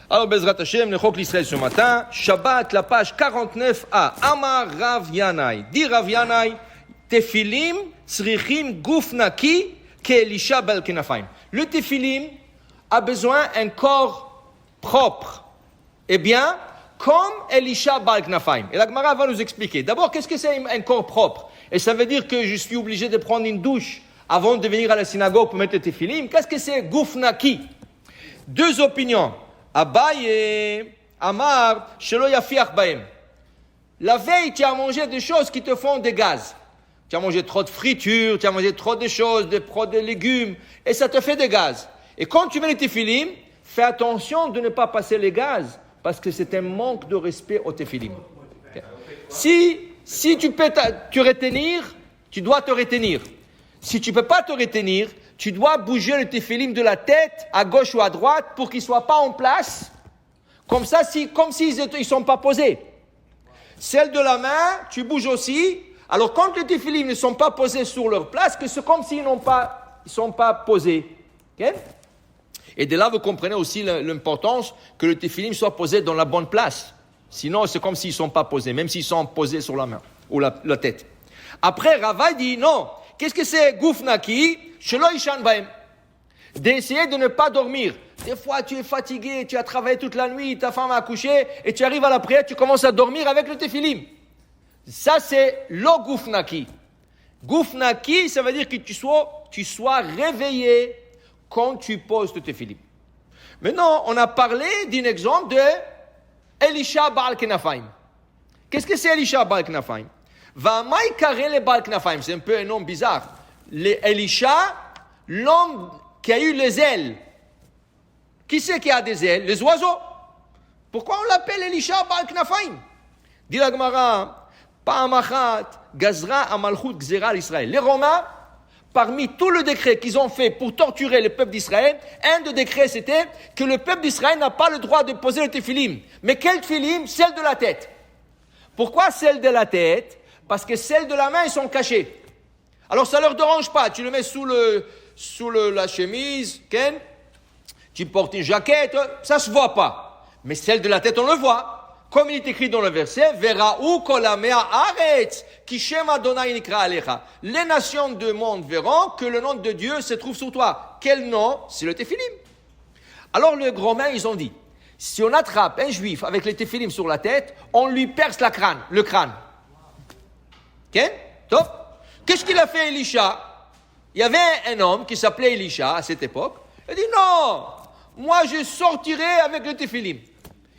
Alors, Bezrat Hashem, le Chok l'Israël ce matin, Shabbat, la page 49a. Amar Rav Yanai. Dit Rav Yanai, Tefilim, Tzrichim, Guf Naki, Ke'elisha Bel Kenafaim. Le Tefilim a besoin d'un corps propre. Eh bien, comme Elisha Bal Knafaim. Et la Gemara va nous expliquer. D'abord, qu'est-ce que c'est un corps propre? Et ça veut dire que je suis obligé de prendre une douche avant de venir à la synagogue pour mettre le Tefilim. Qu'est-ce que c'est Guf Naki? Deux opinions. Abaye, Amar, Shelo Yafiach Baem. La veille, tu as mangé des choses qui te font des gaz. Tu as mangé trop de friture, tu as mangé trop de choses, de légumes, et ça te fait des gaz. Et quand tu mets les Tefilim, fais attention de ne pas passer les gaz, parce que c'est un manque de respect au Tefilim. Okay. Si tu peux te retenir, tu dois te retenir. Si tu ne peux pas te retenir, tu dois bouger le Tefilim de la tête à gauche ou à droite pour qu'ils ne soient pas en place, comme s'ils ne sont pas posés. Celle de la main, tu bouges aussi. Alors quand les Tefilim ne sont pas posés sur leur place, que c'est comme s'ils ne sont pas posés. Okay? Et de là, vous comprenez aussi l'importance que le Tefilim soit posé dans la bonne place. Sinon, c'est comme s'ils ne sont pas posés, même s'ils sont posés sur la main ou la tête. Après, Rava dit non. Qu'est-ce que c'est Guf Naki? Shelo Ishan Baem. D'essayer de ne pas dormir. Des fois, tu es fatigué, tu as travaillé toute la nuit, ta femme a accouché, et tu arrives à la prière, tu commences à dormir avec le Tefilim. Ça, c'est le Guf Naki. Guf Naki, ça veut dire que tu sois réveillé quand tu poses le Tefilim. Maintenant, on a parlé d'un exemple de Elisha Baal Kenafaim. Qu'est-ce que c'est Elisha Baal Kenafaim? Va'amai karele Baal Kenafaim. C'est un peu un nom bizarre. Elisha, l'homme qui a eu les ailes. Qui c'est qui a des ailes? Les oiseaux. Pourquoi on l'appelle Elisha Baal Kenafaim? Dit la Gemara, Pa'amachat gazra amalchut gzera l'Israël. Les Romains, parmi tout le décret qu'ils ont fait pour torturer le peuple d'Israël, un des décrets c'était que le peuple d'Israël n'a pas le droit de poser le Tefilim. Mais quel Tefilim? Celle de la tête. Pourquoi celle de la tête? Parce que celles de la main, ils sont cachées. Alors ça ne leur dérange pas. Tu le mets sous la chemise, Ken. Tu portes une jaquette, ça ne se voit pas. Mais celle de la tête, on le voit. Comme il est écrit dans le verset, Vera'u kol amei haaretz, ki shem Adonai nikra alecha. Les nations du monde verront que le nom de Dieu se trouve sur toi. Quel nom? C'est le Tefilim. Alors les grands-mères, ils ont dit, si on attrape un juif avec le Tefilim sur la tête, on lui perce le crâne. Ok? Top. Qu'est-ce qu'il a fait Elisha? Il y avait un homme qui s'appelait Elisha à cette époque. Il dit non, moi je sortirai avec le Tefilim.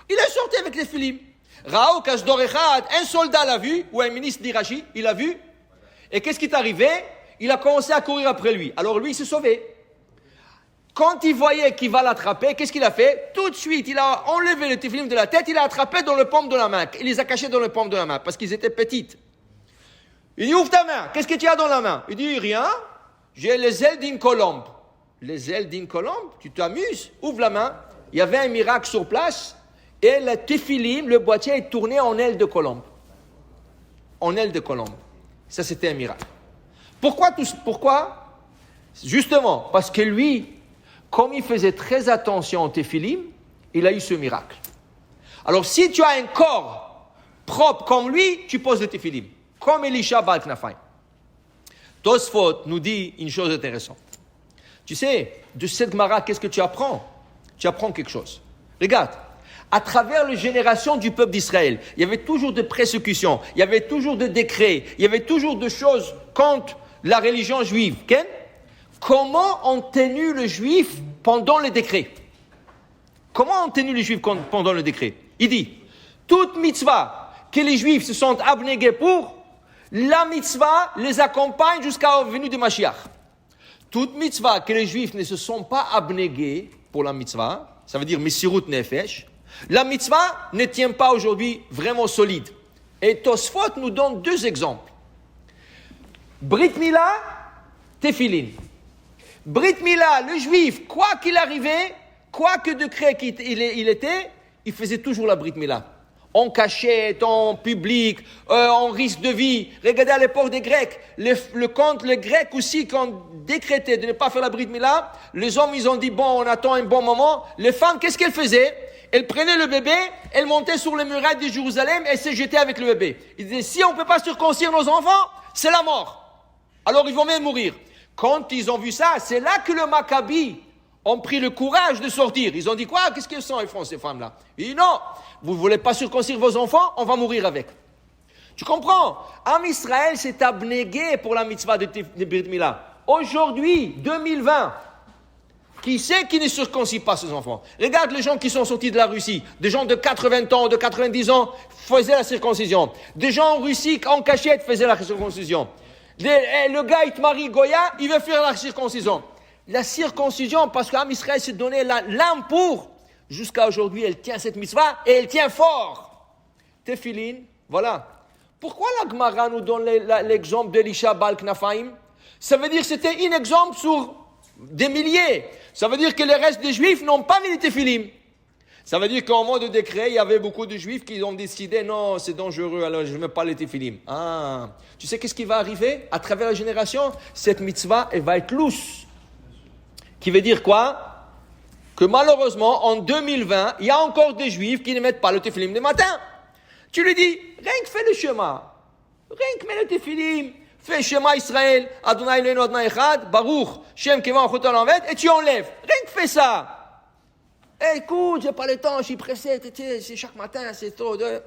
Il est sorti avec le Tefilim. Ra'ou kasdor echad, un soldat l'a vu, ou un ministre d'Irachi, il l'a vu. Et qu'est-ce qui est arrivé? Il a commencé à courir après lui. Alors lui, il s'est sauvé. Quand il voyait qu'il va l'attraper, qu'est-ce qu'il a fait? Tout de suite, il a enlevé le Tefilim de la tête, il l'a attrapé dans le paume de la main. Il les a cachés dans le paume de la main, parce qu'ils étaient petites. Il dit, ouvre ta main. Qu'est-ce que tu as dans la main? Il dit, rien. J'ai les ailes d'une colombe. Les ailes d'une colombe? Tu t'amuses? Ouvre la main. Il y avait un miracle sur place. Et le Tefilim, le boîtier est tourné en aile de colombe. En aile de colombe. Ça, c'était un miracle. Pourquoi? Justement, parce que lui, comme il faisait très attention au Tefilim, il a eu ce miracle. Alors, si tu as un corps propre comme lui, tu poses le Tefilim. Comme Elisha Baal Kenafaim. Tosfot nous dit une chose intéressante. Tu sais, de cette Gemara, qu'est-ce que tu apprends? Tu apprends quelque chose. Regarde, à travers les générations du peuple d'Israël, il y avait toujours de persécutions, il y avait toujours de décrets, il y avait toujours de choses contre la religion juive. Okay? Comment ont tenu le juif pendant les décrets? Comment ont tenu les juifs pendant le décret? Il dit, toute mitzvah que les juifs se sont abnégués pour, la mitzvah les accompagne jusqu'à la venue de Mashiach. Toute mitzvah que les juifs ne se sont pas abnégués pour la mitzvah, ça veut dire Mesirut Nefesh, la mitzvah ne tient pas aujourd'hui vraiment solide. Et Tosfot nous donne deux exemples. Brit Mila, Tefillin. Brit Mila, le juif, quoi qu'il arrivait, quoi que décret il était, il faisait toujours la Brit Mila. En cachette, en public, en risque de vie. Regardez à l'époque des Grecs, les Grecs aussi, quand décrétaient de ne pas faire la Brit Mila, les hommes, ils ont dit, bon, on attend un bon moment. Les femmes, qu'est-ce qu'elles faisaient? Elle prenait le bébé, elle montait sur les murailles de Jérusalem et se jetait avec le bébé. Il disait, si on ne peut pas circoncire nos enfants, c'est la mort. Alors ils vont même mourir. Quand ils ont vu ça, c'est là que le Maccabi ont pris le courage de sortir. Ils ont dit quoi? Qu'est-ce qu'ils font ces femmes-là? Ils disent non, vous ne voulez pas circoncire vos enfants, on va mourir avec. Tu comprends? Am Israël s'est abnégué pour la mitzvah de Brit Mila. Aujourd'hui, 2020, qui sait qui ne circoncise pas ses enfants? Regarde les gens qui sont sortis de la Russie. Des gens de 80 ans, de 90 ans faisaient la circoncision. Des gens en Russie, en cachette, faisaient la circoncision. Le gars, il te marie Goya, il veut faire la circoncision. La circoncision, parce qu'Am Israël s'est donné l'âme pour, jusqu'à aujourd'hui, elle tient cette mitzvah et elle tient fort. Tefillin, voilà. Pourquoi la Gemara nous donne l'exemple d'Elisha Baal Knafaim? Ça veut dire que c'était un exemple sur des milliers. Ça veut dire que les restes des Juifs n'ont pas mis les Tefillin. Ça veut dire qu'en mode de décret, il y avait beaucoup de Juifs qui ont décidé, non, c'est dangereux, alors je ne mets pas les Tefillin. Ah, tu sais qu'est-ce qui va arriver à travers la génération? Cette mitzvah, elle va être lousse. Qui veut dire quoi? Que malheureusement, en 2020, il y a encore des Juifs qui ne mettent pas le Tefillin le matin. Tu lui dis, rien que fais le chemin. Rien que mets le Tefillin. Fais Shema Israël, Adonai Eloheinu Adonai Echad, Baruch, Shem Kevan Chotan Lamed, et tu enlèves. Rien que fais ça. Écoute, j'ai pas le temps, je suis pressé, c'est chaque matin, c'est trop de...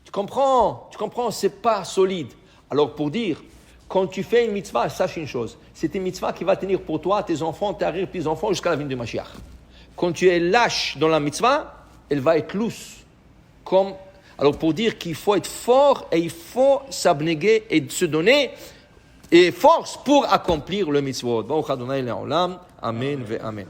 Tu comprends, c'est pas solide. Alors pour dire, quand tu fais une mitzvah, sache une chose, c'est une mitzvah qui va tenir pour toi, tes enfants, tes arrière-petits-enfants, jusqu'à la venue de Mashiach. Quand tu es lâche dans la mitzvah, elle va être lousse. Alors pour dire qu'il faut être fort et il faut s'abnéguer et se donner et force pour accomplir le mitzvot. Baruch Adonai Le'olam. Amen ve Amen.